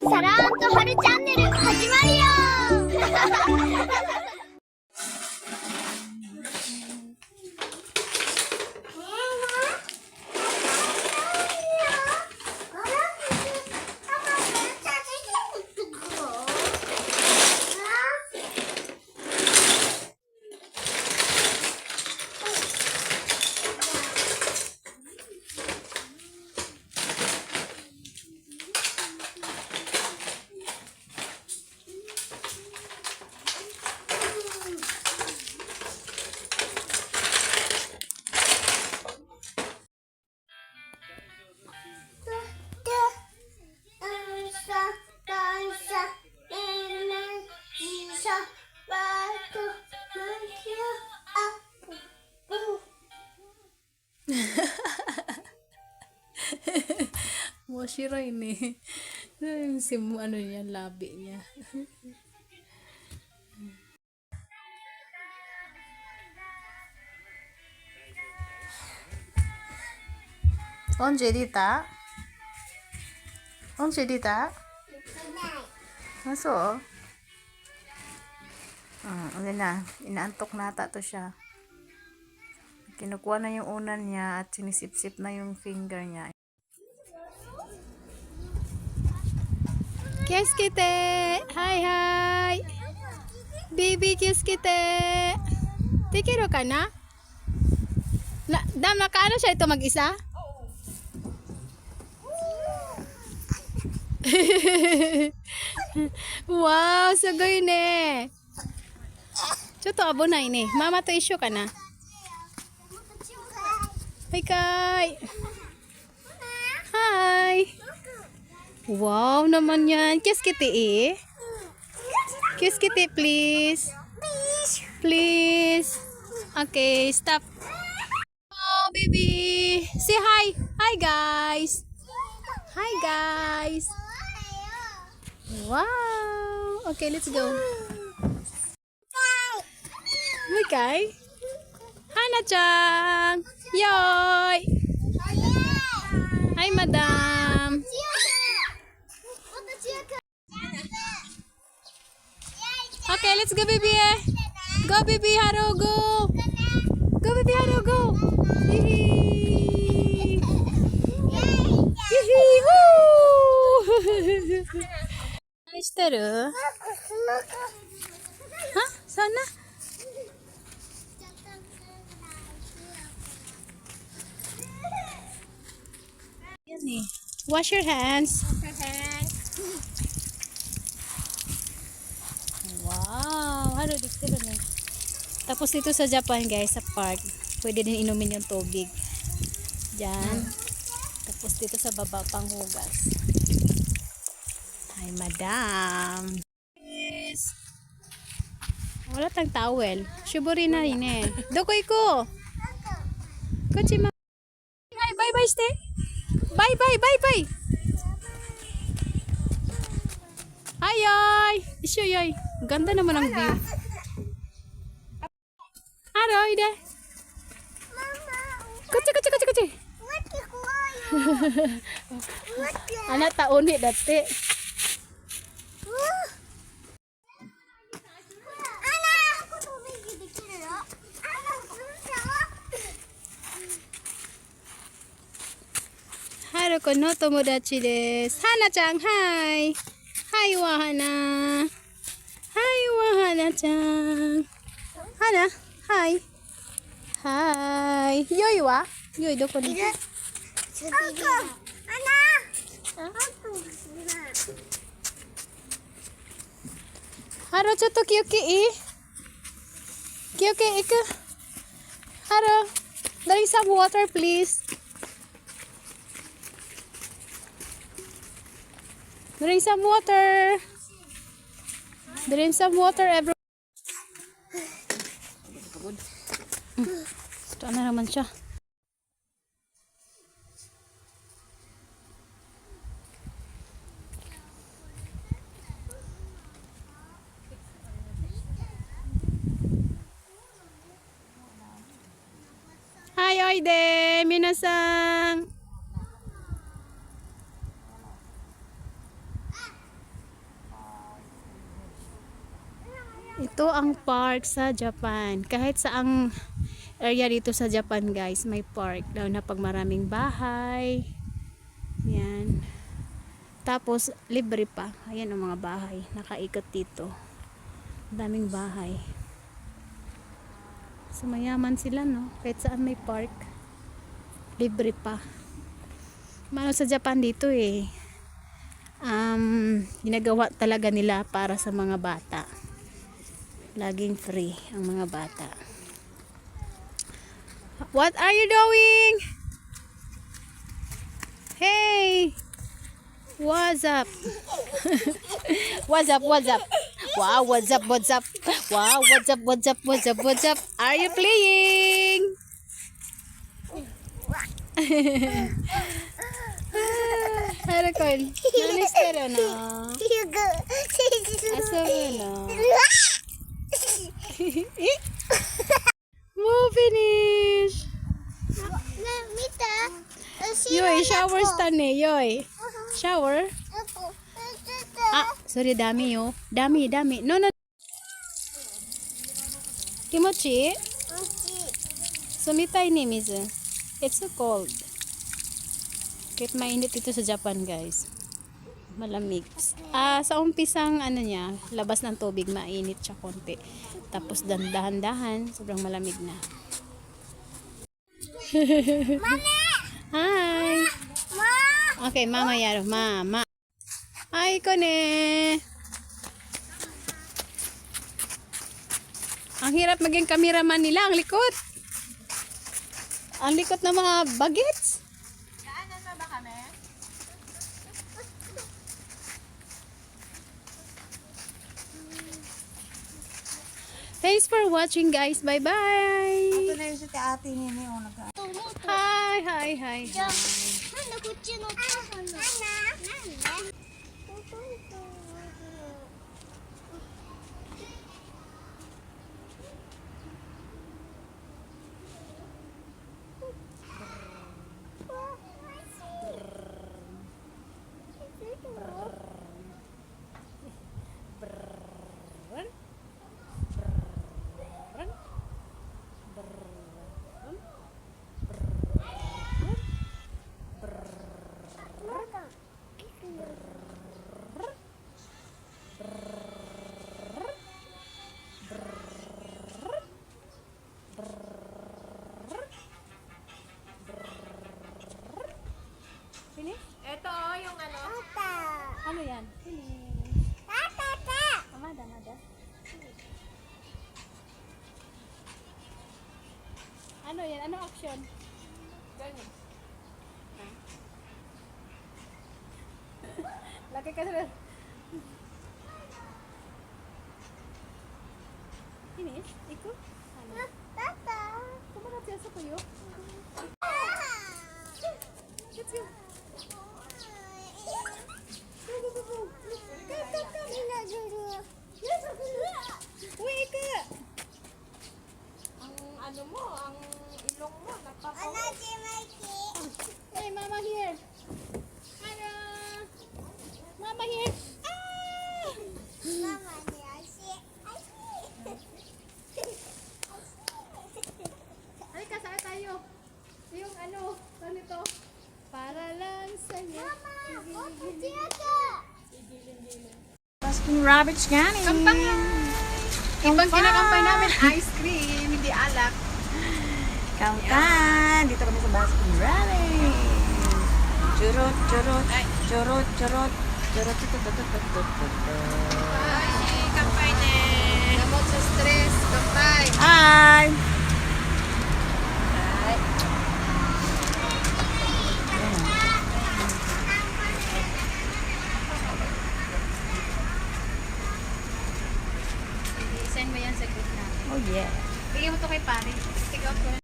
さらーんと春チャンネル始まるよWashira ini. Yung ano niya, labi niya. Onje dita? Onje dita? Maso? Ano na, inaantok na ata to siya. Kinukuha na yung unan niya at sinisip-sip na yung finger niya. Keskite! Hi, hi! Baby, keskite! Tikiro ka na? Dam, nakaano siya ito mag-isa? Wow, sagay ne! Choto abo na ini. Mama to issue ka na? Hi, Kai! Hi! Wow naman yan. Kiss kiti eh. Kiss kiti please. Please. Okay, stop. Oh, baby. Say hi. Hi, guys. Hi, guys. Wow. Okay, let's go. Hi, Kai. Hana-chan. Yoy. Hi, madam. Okay, let's go, baby. Go, baby, Haro, go. Go, baby, Haro, go. Yee. Yee. Woo.何してる? Huh? Sana? Yan eh. Wash your hands. Wow, halo dito na. Tapos dito sa Japan, guys, sa park, pwede din inumin yung tubig. Diyan. Tapos dito sa baba, panghugas. Hi, madam. Yes. Wala tang towel. Shibori na rin eh. Dokoy ko. Kochima. Hi, bye-bye, stay. Bye-bye, bye-bye. Hi, yoy. Isyo, yoy. Ganda naman ang view. Aro, ide. Kuchi, kuchi, kuchi, kuchi. Anak tak unik dati. Haro ko no tomodachi desu. Hana-chan, hi. Hi, Wahana. Hi, Wahana-chan. Hana, hi. Hi. Yoi wa? Yoi, doko ni? Haro, chotto kiyoki i? Kiyoki iku? Haro, drink some water, please. Drink some water. Drink some water, everyone. Ito na naman siya. Hi, oide, minasan. Ito ang park sa Japan. Kahit saang area dito sa Japan, guys, may park. Lalo na pag maraming bahay. Yan. Tapos, libre pa. Ayan ang mga bahay. Nakaikot dito. Daming bahay. So, mayaman sila, no? Kahit saan may park. Libre pa. Mano sa Japan dito, eh. Ginagawa talaga nila para sa mga bata. Laging free ang mga bata. What are you doing? Hey! What's up? What's up? What's up? Wow, what's up? What's up? Wow, what's up? What's up? What's up? What's up? Are you playing? Harakol. Nalis ka rin, no? Asa mo, no? Mo finish. Yoy, shower stand eh, yoy. Shower. Ah, sorry, dami yo. Dami. No. Kimochi? Sumitai ni mizu. It's so cold. Kahit mainit ito sa Japan, guys. Malamig. Sa umpisang niya, labas ng tubig, mainit siya konti. Tapos dahan-dahan, sobrang malamig na. Hi. Okay, mama yaro. Mama. Hi, Kone. Ang hirap maging cameraman nila, ang likot. Ang likot ng mga bagets. Daanan na ba kami? Thanks for watching, guys. Bye-bye. Ito na yung si ate nini. Hi. なんだこっちのお父さんの。なんで？Finish? Ito yung ano. Ano yan? Finish. Mada. Ano yan? Ano action? Ganyan. Laki ka sa... Finish? Iko? Ano? Kumarat siya sa kuyo? Let's go. Uy, Ika! Ang ano mo, ang ilong mo, nagpapaw. Hey, Mama here. Hello. Mama here. Halika, saan tayo? Yung ano, saan ito? Para lang sa'yo. Baskin Robbins yan eh. Kampang lang. Ibang kinakampay namin, ice cream, hindi alak. Kampan! Dito kami sa Baskin Robbins. Churot. Kampay na. Gamot sa stress, kampay. Hi! Send mo yan sa group na. Oh yeah. Bigyan mo to kay pare. Take out ko.